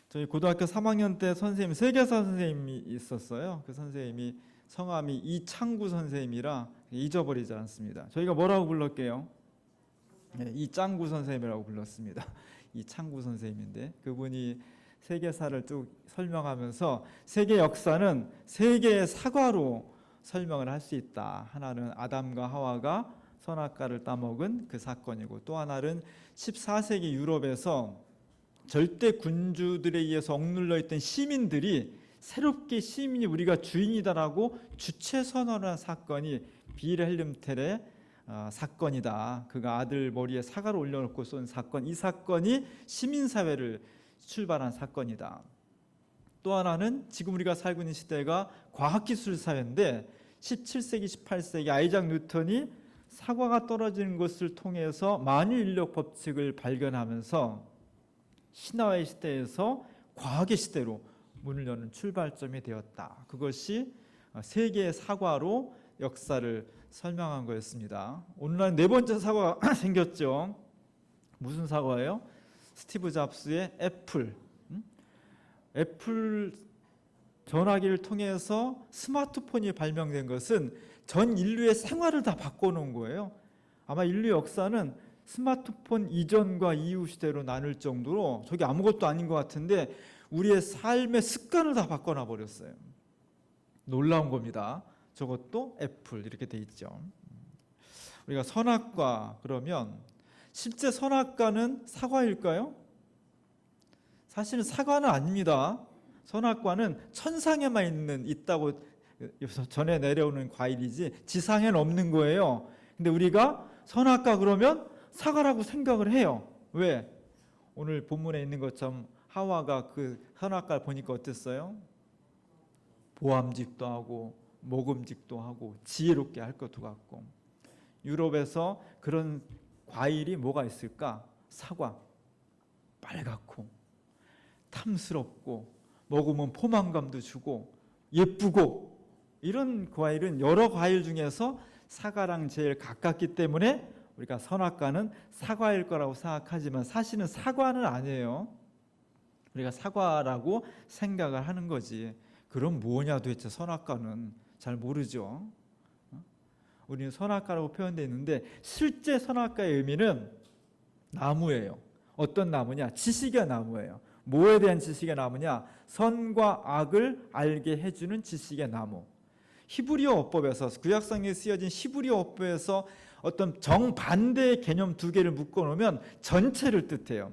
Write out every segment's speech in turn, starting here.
저희 고등학교 3학년 때 선생님, 세계사 선생님이 있었어요. 그 선생님이 성함이 이창구 선생님이라 잊어버리지 않습니다. 저희가 뭐라고 불렀게요? 네, 이짱구 선생님이라고 불렀습니다. 이창구 선생님인데 그분이 세계사를 쭉 설명하면서 세계 역사는 세계의 사과로 설명을 할 수 있다. 하나는 아담과 하와가 선악과를 따먹은 그 사건이고, 또 하나는 14세기 유럽에서 절대 군주들에 의해서 억눌려 있던 시민들이 새롭게 시민이 우리가 주인이다라고 주체 선언한 사건이 빌헬름 텔의 사건이다. 그가 아들 머리에 사과를 올려놓고 쏜 사건, 이 사건이 시민사회를 출발한 사건이다. 또 하나는 지금 우리가 살고 있는 시대가 과학기술 사회인데 17세기, 18세기 아이작 뉴턴이 사과가 떨어지는 것을 통해서 만유인력 법칙을 발견하면서 신화의 시대에서 과학의 시대로 문을 여는 출발점이 되었다. 그것이 세계의 사과로 역사를 설명한 거였습니다. 오늘날 네 번째 사과가 생겼죠. 무슨 사과예요? 스티브 잡스의 애플. 애플 전화기를 통해서 스마트폰이 발명된 것은 전 인류의 생활을 다 바꿔놓은 거예요. 아마 인류 역사는 스마트폰 이전과 이후 시대로 나눌 정도로 저게 아무것도 아닌 것 같은데 우리의 삶의 습관을 다 바꿔놔 버렸어요. 놀라운 겁니다. 저것도 애플 이렇게 돼 있죠. 우리가 선악과 그러면 실제 선악과는 사과일까요? 사실은 사과는 아닙니다. 선악과는 천상에만 있다고 전해 내려오는 과일이지 지상에는 없는 거예요. 근데 우리가 선악과 그러면 사과라고 생각을 해요. 왜? 오늘 본문에 있는 것처럼 하와가 그 선악과를 보니까 어땠어요? 보암직도 하고 먹음직도 하고 지혜롭게 할 것도 같고. 유럽에서 그런 과일이 뭐가 있을까? 사과. 빨갛고 탐스럽고 먹으면 포만감도 주고 예쁘고, 이런 과일은 여러 과일 중에서 사과랑 제일 가깝기 때문에 우리가 선악과는 사과일 거라고 생각하지만 사실은 사과는 아니에요. 우리가 사과라고 생각을 하는 거지. 그럼 뭐냐 도대체 선악과는 잘 모르죠. 우리는 선악과라고 표현되어 있는데 실제 선악과의 의미는 나무예요. 어떤 나무냐? 지식의 나무예요. 뭐에 대한 지식의 나무냐? 선과 악을 알게 해주는 지식의 나무. 히브리어 어법에서, 구약성경에 쓰여진 히브리어 어법에서 어떤 정반대의 개념 두 개를 묶어놓으면 전체를 뜻해요.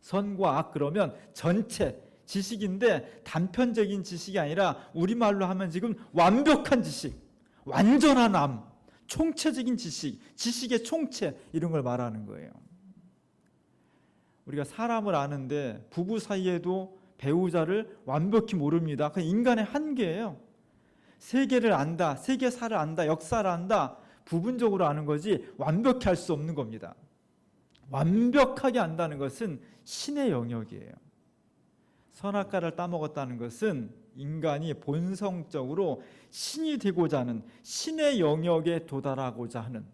선과 악 그러면 전체 지식인데 단편적인 지식이 아니라 우리말로 하면 지금 완벽한 지식, 완전한 암, 총체적인 지식, 지식의 총체, 이런 걸 말하는 거예요. 우리가 사람을 아는데 부부 사이에도 배우자를 완벽히 모릅니다. 그건 인간의 한계예요. 세계를 안다, 세계사를 안다, 역사를 안다, 부분적으로 아는 거지 완벽히 할 수 없는 겁니다. 완벽하게 안다는 것은 신의 영역이에요. 선악과를 따먹었다는 것은 인간이 본성적으로 신이 되고자 하는, 신의 영역에 도달하고자 하는,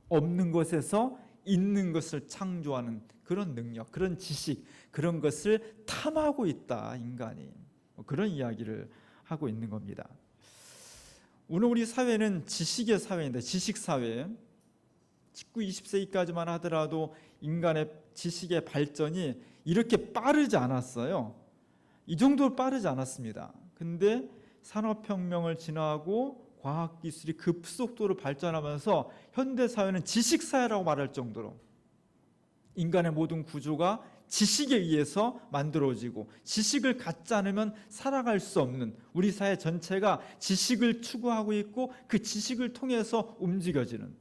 없는 것에서 있는 것을 창조하는 그런 능력, 그런 지식, 그런 것을 탐하고 있다, 인간이. 그런 이야기를 하고 있는 겁니다. 오늘 우리 사회는 지식의 사회인데, 지식사회, 19, 20세기까지만 하더라도 인간의 지식의 발전이 이렇게 빠르지 않았어요. 이 정도로 빠르지 않았습니다. 근데 산업혁명을 지나고 과학기술이 급속도로 발전하면서 현대사회는 지식사회라고 말할 정도로 인간의 모든 구조가 지식에 의해서 만들어지고, 지식을 갖지 않으면 살아갈 수 없는, 우리 사회 전체가 지식을 추구하고 있고 그 지식을 통해서 움직여지는,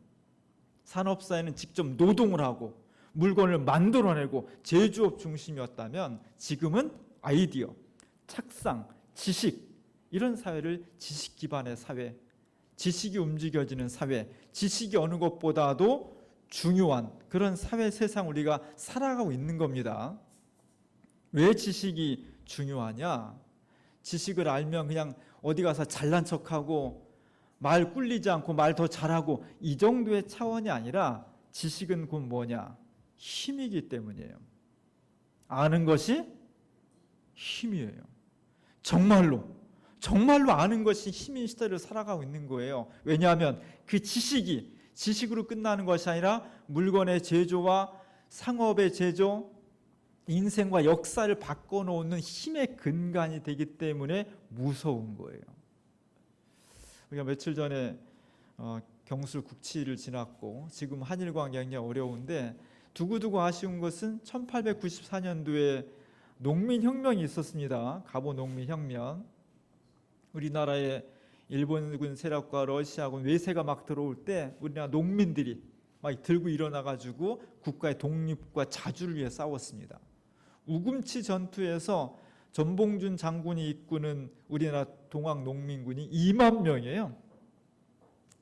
산업사회는 직접 노동을 하고 물건을 만들어내고 제조업 중심이었다면 지금은 아이디어, 착상, 지식, 이런 사회를 지식 기반의 사회, 지식이 움직여지는 사회, 지식이 어느 것보다도 중요한 그런 사회 세상 우리가 살아가고 있는 겁니다. 왜 지식이 중요하냐? 지식을 알면 그냥 어디 가서 잘난 척하고 말 꿀리지 않고 말 더 잘하고 이 정도의 차원이 아니라 지식은 곧 뭐냐? 힘이기 때문이에요. 아는 것이 힘이에요. 정말로 아는 것이 힘인 시대를 살아가고 있는 거예요. 왜냐하면 그 지식이 지식으로 끝나는 것이 아니라 물건의 제조와 상업의 제조, 인생과 역사를 바꿔놓는 힘의 근간이 되기 때문에 무서운 거예요. 우리가 며칠 전에 경술 국치를 지났고 지금 한일 관계가 굉장히 어려운데 두고두고 아쉬운 것은 1894년도에 농민혁명이 있었습니다. 갑오 농민혁명. 우리나라에 일본군 세력과 러시아군 외세가 막 들어올 때 우리나라 농민들이 막 들고 일어나가지고 국가의 독립과 자주를 위해 싸웠습니다. 우금치 전투에서 전봉준 장군이 이끄는 우리나라 동학 농민군이 2만 명이에요.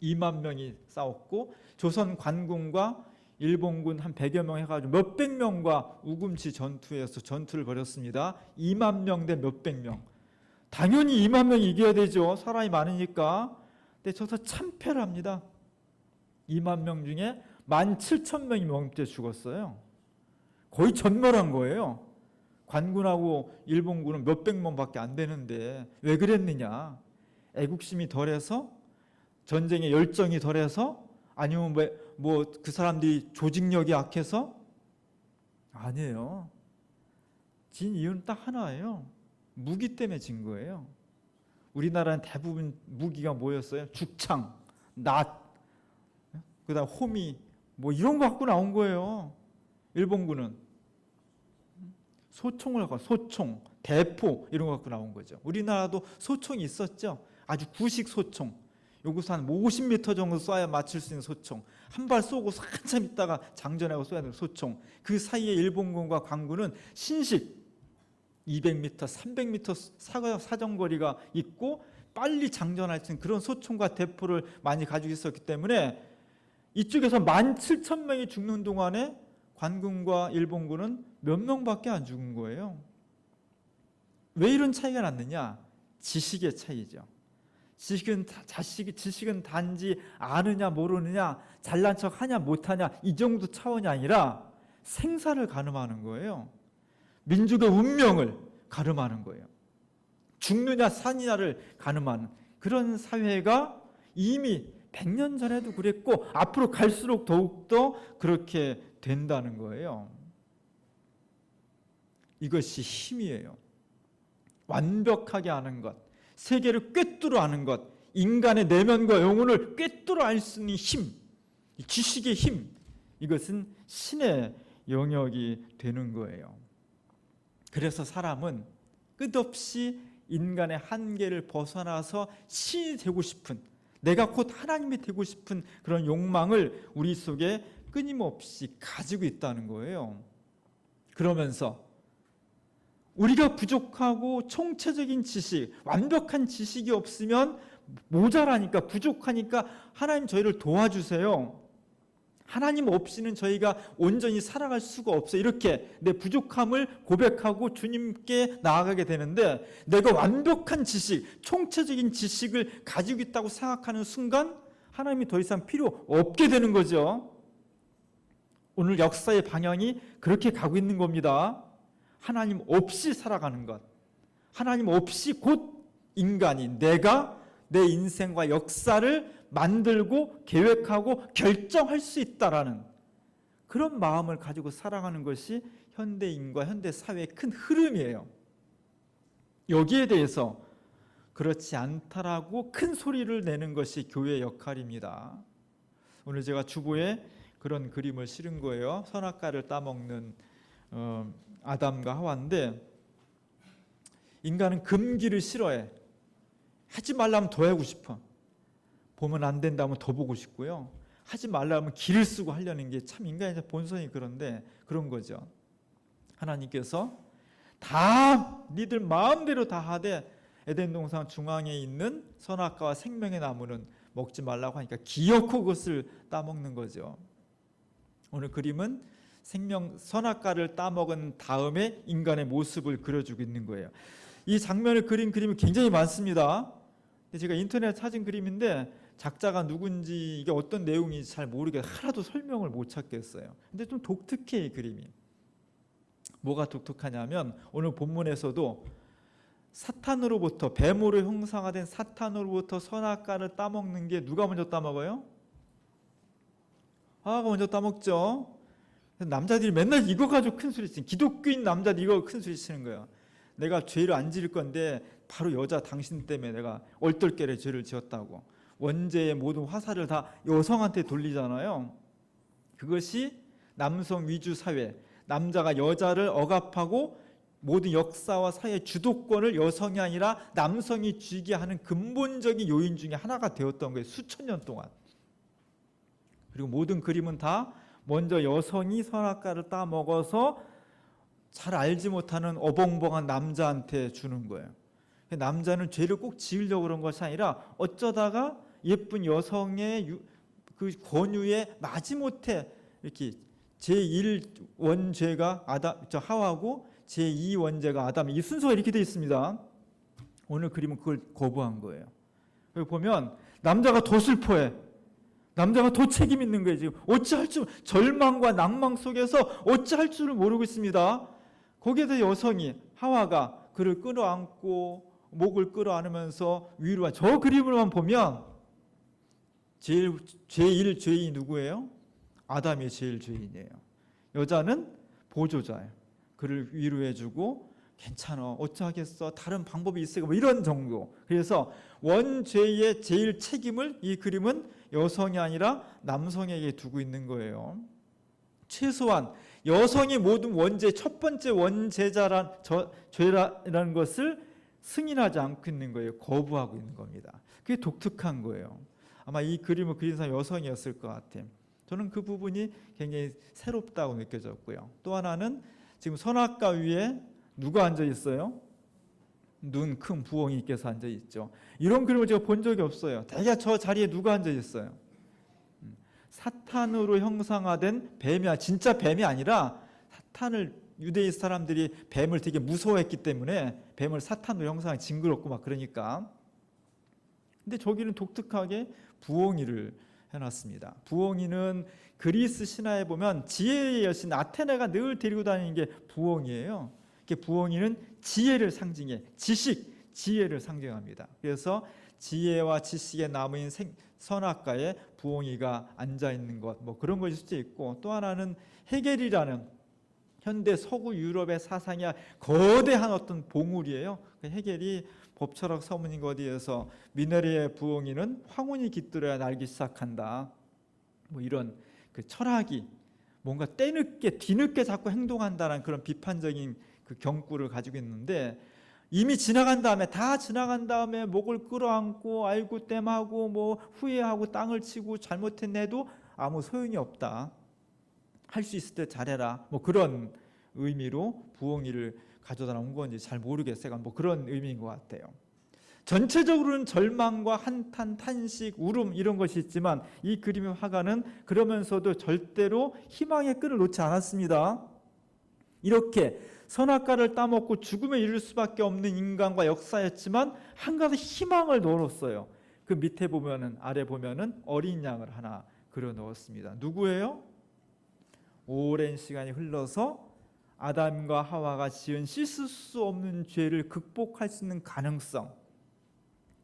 2만 명이 싸웠고 조선 관군과 일본군 한 100여 명 해가지고 몇백 명과 우금치 전투에서 전투를 벌였습니다. 2만 명 대 몇백 명. 당연히 2만 명이 이겨야 되죠. 사람이 많으니까. 근데 저서 참패를 합니다. 2만 명 중에 17,000명이 명때 죽었어요. 거의 전멸한 거예요. 관군하고 일본군은 몇백 명밖에 안 되는데 왜 그랬느냐? 애국심이 덜해서? 전쟁의 열정이 덜해서? 아니면 뭐 그 사람들이 조직력이 약해서? 아니에요. 진 이유는 딱 하나예요. 무기 때문에 진 거예요. 우리나라는 대부분 무기가 뭐였어요? 죽창, 낫, 그다음 호미 뭐 이런 거 갖고 나온 거예요. 일본군은 소총을 갖고 소총, 대포 이런 거 갖고 나온 거죠. 우리나라도 소총이 있었죠. 아주 구식 소총. 여기서 한 50m 정도 쏴야 맞출 수 있는 소총. 한 발 쏘고 한참 있다가 장전하고 쏘야 되는 소총. 그 사이에 일본군과 관군은 신식 200m, 300m 사정거리가 있고 빨리 장전할 수 있는 그런 소총과 대포를 많이 가지고 있었기 때문에 이쪽에서 17,000명이 죽는 동안에 관군과 일본군은 몇 명밖에 안 죽은 거예요. 왜 이런 차이가 났느냐? 지식의 차이죠. 지식은 단지 아느냐 모르느냐, 잘난 척 하냐 못하냐 이 정도 차원이 아니라 생사를 가늠하는 거예요. 민족의 운명을 가늠하는 거예요. 죽느냐 사느냐를 가늠하는 그런 사회가 이미 100년 전에도 그랬고 앞으로 갈수록 더욱더 그렇게 된다는 거예요. 이것이 힘이에요. 완벽하게 아는 것, 세계를 꿰뚫어 아는 것, 인간의 내면과 영혼을 꿰뚫어 알 수 있는 힘, 지식의 힘, 이것은 신의 영역이 되는 거예요. 그래서 사람은 끝없이 인간의 한계를 벗어나서 신이 되고 싶은, 내가 곧 하나님이 되고 싶은 그런 욕망을 우리 속에 끊임없이 가지고 있다는 거예요. 그러면서 우리가 부족하고 총체적인 지식, 완벽한 지식이 없으면 모자라니까, 부족하니까 하나님 저희를 도와주세요. 하나님 없이는 저희가 온전히 살아갈 수가 없어요. 이렇게 내 부족함을 고백하고 주님께 나아가게 되는데 내가 완벽한 지식, 총체적인 지식을 가지고 있다고 생각하는 순간 하나님이 더 이상 필요 없게 되는 거죠. 오늘 역사의 방향이 그렇게 가고 있는 겁니다. 하나님 없이 살아가는 것, 하나님 없이 곧 인간이 내가 내 인생과 역사를 만들고 계획하고 결정할 수 있다라는 그런 마음을 가지고 살아가는 것이 현대인과 현대 사회의 큰 흐름이에요. 여기에 대해서 그렇지 않다라고 큰 소리를 내는 것이 교회의 역할입니다. 오늘 제가 주보에 그런 그림을 실은 거예요. 선악과를 따먹는 아담과 하와인데 인간은 금기를 싫어해. 하지 말라면 더 하고 싶어. 보면 안 된다면 더 보고 싶고요. 하지 말라면 기를 쓰고 하려는 게 참 인간의 본성이 그런 거죠. 하나님께서 다 니들 마음대로 다 하되 에덴 동산 중앙에 있는 선악과와 생명의 나무는 먹지 말라고 하니까 기어코 그것을 따먹는 거죠. 오늘 그림은 선악과를 따먹은 다음에 인간의 모습을 그려주고 있는 거예요. 이 장면을 그린 그림이 굉장히 많습니다. 제가 인터넷에 찾은 그림인데 작자가 누군지 이게 어떤 내용인지 잘 모르겠어요. 하나도 설명을 못 찾겠어요. 근데 좀 독특해 이 그림이. 뭐가 독특하냐면 오늘 본문에서도 사탄으로부터, 뱀으로 형상화된 사탄으로부터 선악과를 따먹는 게 누가 먼저 따먹어요? 하와가 먼저 따먹죠. 남자들이 맨날 이거 가지고 큰 소리 치는, 기독교인 남자들 이거 큰 소리 치는 거예요. 내가 죄를 안 지을 건데 바로 여자 당신 때문에 내가 얼떨결에 죄를 지었다고. 원죄의 모든 화살을 다 여성한테 돌리잖아요. 그것이 남성 위주 사회, 남자가 여자를 억압하고 모든 역사와 사회의 주도권을 여성이 아니라 남성이 쥐게 하는 근본적인 요인 중에 하나가 되었던 거예요. 수천 년 동안. 그리고 모든 그림은 다 먼저 여성이 선악과를 따먹어서 잘 알지 못하는 어벙벙한 남자한테 주는 거예요. 남자는 죄를 꼭 지으려고 그런 것이 아니라 어쩌다가 예쁜 여성의 그 권유에 마지못해 이렇게 제1원죄가 하와고 제2원죄가 아담, 이 순서가 이렇게 되어 있습니다. 오늘 그림은 그걸 거부한 거예요. 여기 보면 남자가 더 슬퍼해. 남자가 더 책임 있는 거예요. 지금 어찌할 줄, 절망과 낭망 속에서 어찌할 줄을 모르고 있습니다. 거기에다 여성이, 하와가 그를 끌어안고 목을 끌어안으면서 위로한 저 그림으로만 보면 제일 죄인이 누구예요? 아담이 제일 죄인이에요. 여자는 보조자예요. 그를 위로해주고 괜찮아, 어쩌겠어, 다른 방법이 있을까, 뭐 이런 정도. 그래서 원죄의 제일 책임을 이 그림은 여성이 아니라 남성에게 두고 있는 거예요. 최소한 여성이 모든 원죄, 첫 번째 죄라는 것을 승인하지 않고 있는 거예요. 거부하고 있는 겁니다. 그게 독특한 거예요. 아마 이 그림을 그린 사람이 여성이었을 것 같아요. 저는 그 부분이 굉장히 새롭다고 느껴졌고요. 또 하나는 지금 선악과 위에 누가 앉아 있어요? 눈 큰 부엉이께서 앉아 있죠. 이런 그림을 제가 본 적이 없어요. 대개 저 자리에 누가 앉아 있어요? 사탄으로 형상화된 뱀이, 진짜 뱀이 아니라 사탄을, 유대인 사람들이 뱀을 되게 무서워했기 때문에 뱀을 사탄으로 형상하게 징그럽고 막 그러니까. 근데 저기는 독특하게 부엉이를 해놨습니다. 부엉이는 그리스 신화에 보면 지혜의 여신 아테네가 늘 데리고 다니는 게 부엉이에요. 부엉이는 지혜를 상징해, 지식, 지혜를 상징합니다. 그래서 지혜와 지식의 나무인 선악과에 부엉이가 앉아 있는 것, 뭐 그런 것일 수도 있고, 또 하나는 헤겔이라는 현대 서구 유럽의 사상의 거대한 어떤 봉우리예요. 헤겔이 법철학 서문인 어디에서 미네르의 부엉이는 황혼이 깃들어야 날기 시작한다. 뭐 이런 그 철학이 뭔가 뒤늦게 자꾸 행동한다는 그런 비판적인 그 경구를 가지고 있는데, 이미 다 지나간 다음에 목을 끌어안고 알구땜하고 뭐 후회하고 땅을 치고 잘못했네도 아무 소용이 없다. 할 수 있을 때 잘해라. 뭐 그런 의미로 부엉이를 가져다 놓은 건지 잘 모르겠어요. 뭐 그런 의미인 것 같아요. 전체적으로는 절망과 한탄, 탄식, 울음 이런 것이 있지만 이 그림의 화가는 그러면서도 절대로 희망의 끈을 놓지 않았습니다. 이렇게 선악과를 따먹고 죽음에 이를 수밖에 없는 인간과 역사였지만 한 가지 희망을 넣어놓았어요. 그 밑에 보면은, 아래 보면은 어린 양을 하나 그려 넣었습니다. 누구예요? 오랜 시간이 흘러서 아담과 하와가 지은 씻을 수 없는 죄를 극복할 수 있는 가능성,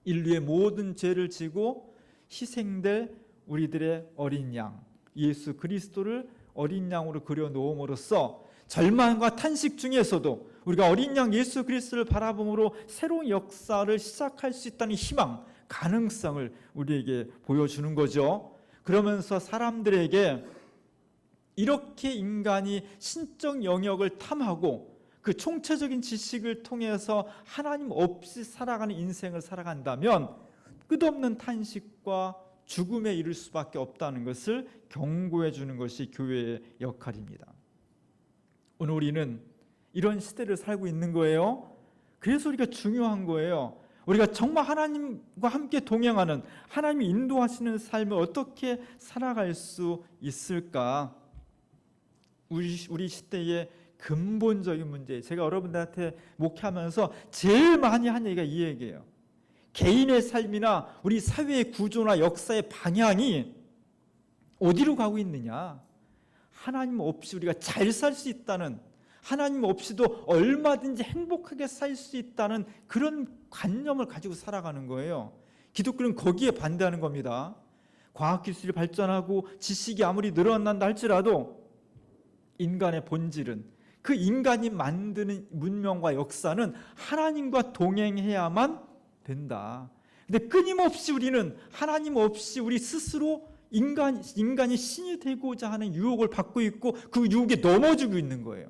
인류의 모든 죄를 지고 희생될 우리들의 어린 양, 예수 그리스도를 어린 양으로 그려 놓음으로써 절망과 탄식 중에서도 우리가 어린 양 예수 그리스도를 바라봄으로 새로운 역사를 시작할 수 있다는 희망, 가능성을 우리에게 보여주는 거죠. 그러면서 사람들에게 이렇게 인간이 신적 영역을 탐하고 그 총체적인 지식을 통해서 하나님 없이 살아가는 인생을 살아간다면 끝없는 탄식과 죽음에 이를 수밖에 없다는 것을 경고해 주는 것이 교회의 역할입니다. 오늘 우리는 이런 시대를 살고 있는 거예요. 그래서 우리가 중요한 거예요. 우리가 정말 하나님과 함께 동행하는, 하나님이 인도하시는 삶을 어떻게 살아갈 수 있을까? 우리 시대의 근본적인 문제, 제가 여러분들한테 목회하면서 제일 많이 한 얘기가 이 얘기예요. 개인의 삶이나 우리 사회의 구조나 역사의 방향이 어디로 가고 있느냐? 하나님 없이 우리가 잘 살 수 있다는, 하나님 없이도 얼마든지 행복하게 살 수 있다는 그런 관념을 가지고 살아가는 거예요. 기독교는 거기에 반대하는 겁니다. 과학기술이 발전하고 지식이 아무리 늘어난다 할지라도 인간의 본질은, 그 인간이 만드는 문명과 역사는 하나님과 동행해야만 된다. 근데 끊임없이 우리는 하나님 없이 우리 스스로 인간이 신이 되고자 하는 유혹을 받고 있고 그 유혹에 넘어지고 있는 거예요.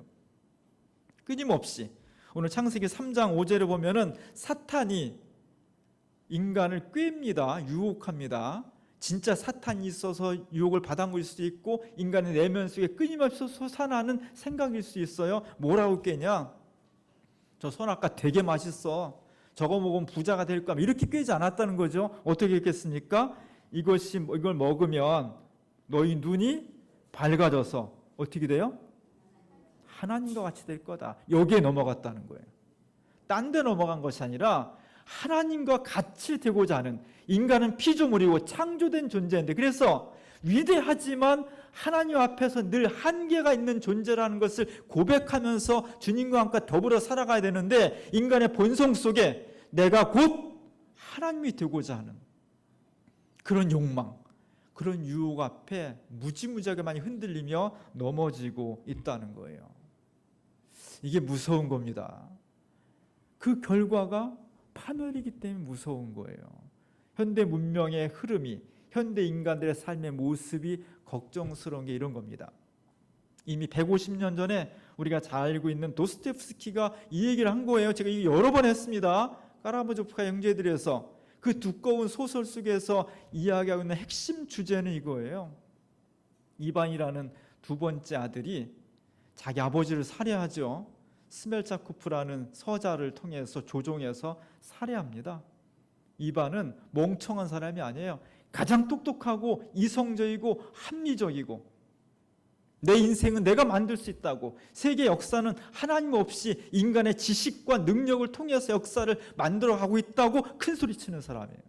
끊임없이. 오늘 창세기 3장 5절에 보면은 사탄이 인간을 꾀입니다. 유혹합니다. 진짜 사탄이 있어서 유혹을 받은 걸 수도 있고 인간의 내면 속에 끊임없이 솟아나는 생각일 수 있어요. 뭐라고 꾀냐? 저 선악과 되게 맛있어. 저거 먹으면 부자가 될 거야. 이렇게 꾀지 않았다는 거죠. 어떻게 했겠습니까? 이걸 먹으면 너희 눈이 밝아져서 어떻게 돼요? 하나님과 같이 될 거다. 여기에 넘어갔다는 거예요. 딴 데 넘어간 것이 아니라 하나님과 같이 되고자 하는, 인간은 피조물이고 창조된 존재인데, 그래서 위대하지만 하나님 앞에서 늘 한계가 있는 존재라는 것을 고백하면서 주님과 함께 더불어 살아가야 되는데, 인간의 본성 속에 내가 곧 하나님이 되고자 하는 그런 욕망, 그런 유혹 앞에 무지무지하게 많이 흔들리며 넘어지고 있다는 거예요. 이게 무서운 겁니다. 그 결과가 파멸이기 때문에 무서운 거예요. 현대 문명의 흐름이, 현대 인간들의 삶의 모습이 걱정스러운 게 이런 겁니다. 이미 150년 전에 우리가 잘 알고 있는 도스토옙스키가 이 얘기를 한 거예요. 제가 이거 여러 번 했습니다. 까라마조프카 형제들에서 그 두꺼운 소설 속에서 이야기하고 있는 핵심 주제는 이거예요. 이반이라는 두 번째 아들이 자기 아버지를 살해하죠. 스멜차코프라는 서자를 통해서 조종해서 살해합니다. 이반은 멍청한 사람이 아니에요. 가장 똑똑하고 이성적이고 합리적이고, 내 인생은 내가 만들 수 있다고, 세계 역사는 하나님 없이 인간의 지식과 능력을 통해서 역사를 만들어가고 있다고 큰소리치는 사람이에요.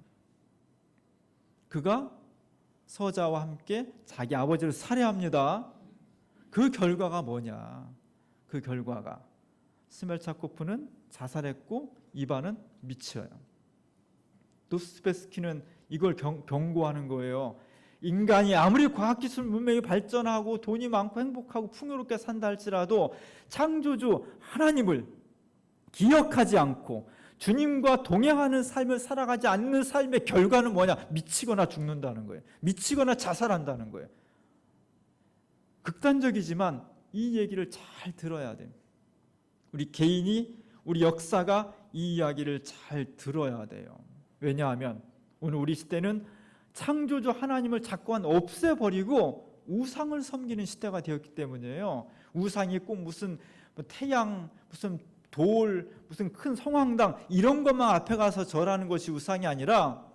그가 서자와 함께 자기 아버지를 살해합니다. 그 결과가 뭐냐? 그 결과가 스멜차코프는 자살했고 이반은 미쳐요. 도스토옙스키는 이걸 경고하는 거예요. 인간이 아무리 과학기술 문명이 발전하고 돈이 많고 행복하고 풍요롭게 산다 할지라도 창조주 하나님을 기억하지 않고 주님과 동행하는 삶을 살아가지 않는 삶의 결과는 뭐냐? 미치거나 죽는다는 거예요. 미치거나 자살한다는 거예요. 극단적이지만 이 얘기를 잘 들어야 돼요. 우리 개인이, 우리 역사가 이 이야기를 잘 들어야 돼요. 왜냐하면 오늘 우리 시대는 창조주 하나님을 자꾸만 없애버리고 우상을 섬기는 시대가 되었기 때문이에요. 우상이 꼭 무슨 태양, 무슨 돌, 무슨 큰 성황당 이런 것만 앞에 가서 절하는 것이 우상이 아니라,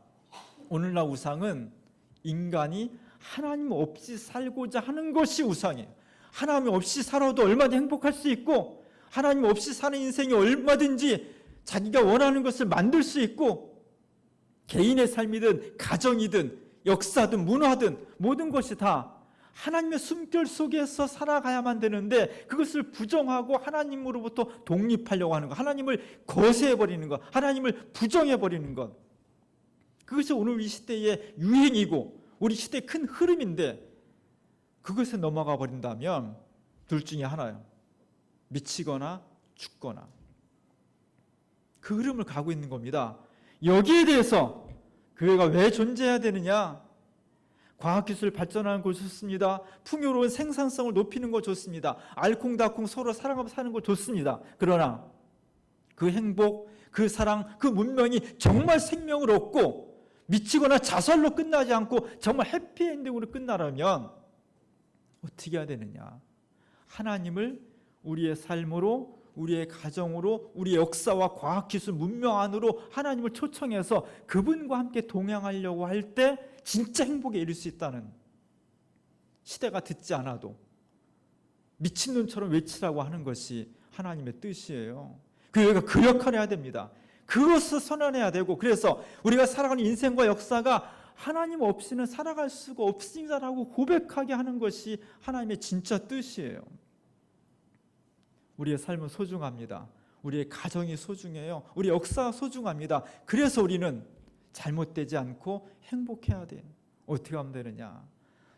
오늘날 우상은 인간이 하나님 없이 살고자 하는 것이 우상이에요. 하나님 없이 살아도 얼마든지 행복할 수 있고, 하나님 없이 사는 인생이 얼마든지 자기가 원하는 것을 만들 수 있고, 개인의 삶이든 가정이든 역사든 문화든 모든 것이 다 하나님의 숨결 속에서 살아가야만 되는데, 그것을 부정하고 하나님으로부터 독립하려고 하는 것, 하나님을 거세해버리는 것, 하나님을 부정해버리는 것, 그것이 오늘 이 시대의 유행이고 우리 시대의 큰 흐름인데, 그것에 넘어가 버린다면 둘 중에 하나예요. 미치거나 죽거나. 그 흐름을 가고 있는 겁니다. 여기에 대해서 교회가 왜 존재해야 되느냐? 과학기술 발전하는 거 좋습니다. 풍요로운 생산성을 높이는 거 좋습니다. 알콩달콩 서로 사랑하며 사는 거 좋습니다. 그러나 그 행복, 그 사랑, 그 문명이 정말 생명을 얻고 미치거나 자살로 끝나지 않고 정말 해피엔딩으로 끝나려면 어떻게 해야 되느냐? 하나님을 우리의 삶으로, 우리의 가정으로, 우리의 역사와 과학기술 문명 안으로 하나님을 초청해서 그분과 함께 동행하려고 할 때 진짜 행복에 이를 수 있다는, 시대가 듣지 않아도 미친놈처럼 외치라고 하는 것이 하나님의 뜻이에요. 교회가 그 역할을 해야 됩니다. 그것을 선언해야 되고, 그래서 우리가 살아가는 인생과 역사가 하나님 없이는 살아갈 수가 없습니다라고 고백하게 하는 것이 하나님의 진짜 뜻이에요. 우리의 삶은 소중합니다. 우리의 가정이 소중해요. 우리 역사가 소중합니다. 그래서 우리는 잘못되지 않고 행복해야 돼요. 어떻게 하면 되느냐?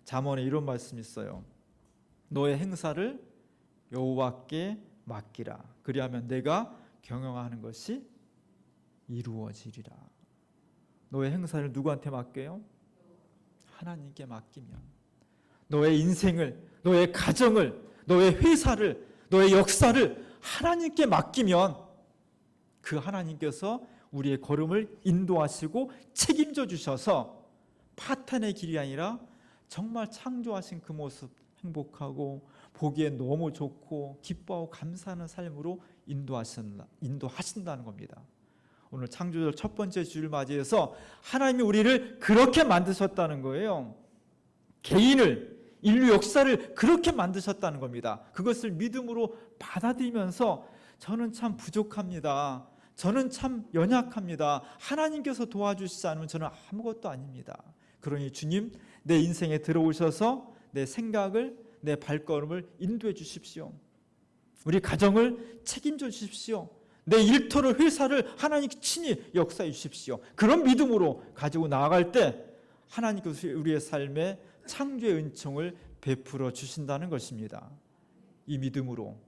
잠언에 이런 말씀이 있어요. 너의 행사를 여호와께 맡기라. 그리하면 내가 경영하는 것이 이루어지리라. 너의 행사를 누구한테 맡겨요? 하나님께 맡기면, 너의 인생을, 너의 가정을, 너의 회사를, 너의 역사를 하나님께 맡기면 그 하나님께서 우리의 걸음을 인도하시고 책임져 주셔서 파탄의 길이 아니라 정말 창조하신 그 모습, 행복하고 보기에 너무 좋고 기뻐하고 감사하는 삶으로 인도하신다는 겁니다. 오늘 창조절 첫 번째 주를 맞이해서 하나님이 우리를 그렇게 만드셨다는 거예요. 개인을, 인류 역사를 그렇게 만드셨다는 겁니다. 그것을 믿음으로 받아들이면서 저는 참 부족합니다. 저는 참 연약합니다. 하나님께서 도와주시지 않으면 저는 아무것도 아닙니다. 그러니 주님, 내 인생에 들어오셔서 내 생각을, 내 발걸음을 인도해 주십시오. 우리 가정을 책임져 주십시오. 내 일터를, 회사를 하나님께 친히 역사해 주십시오. 그런 믿음으로 가지고 나아갈 때 하나님께서 우리의 삶에 창조의 은총을 베풀어 주신다는 것입니다. 이 믿음으로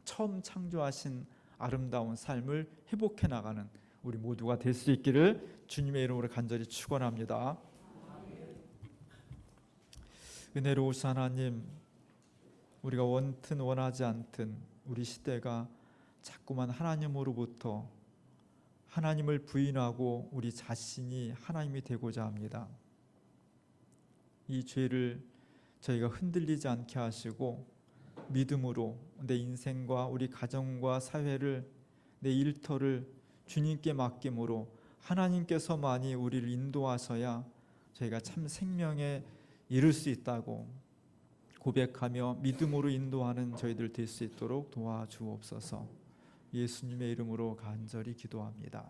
처음 창조하신 아름다운 삶을 회복해 나가는 우리 모두가 될 수 있기를 주님의 이름으로 간절히 축원합니다. 은혜로우신 하나님, 우리가 원튼 원하지 않든 우리 시대가 자꾸만 하나님으로부터 하나님을 부인하고 우리 자신이 하나님이 되고자 합니다. 이 죄를 저희가 흔들리지 않게 하시고 믿음으로 내 인생과 우리 가정과 사회를, 내 일터를 주님께 맡김으로 하나님께서만이 우리를 인도하셔야 저희가 참 생명에 이룰 수 있다고 고백하며 믿음으로 인도하는 저희들 될 수 있도록 도와주옵소서. 예수님의 이름으로 간절히 기도합니다.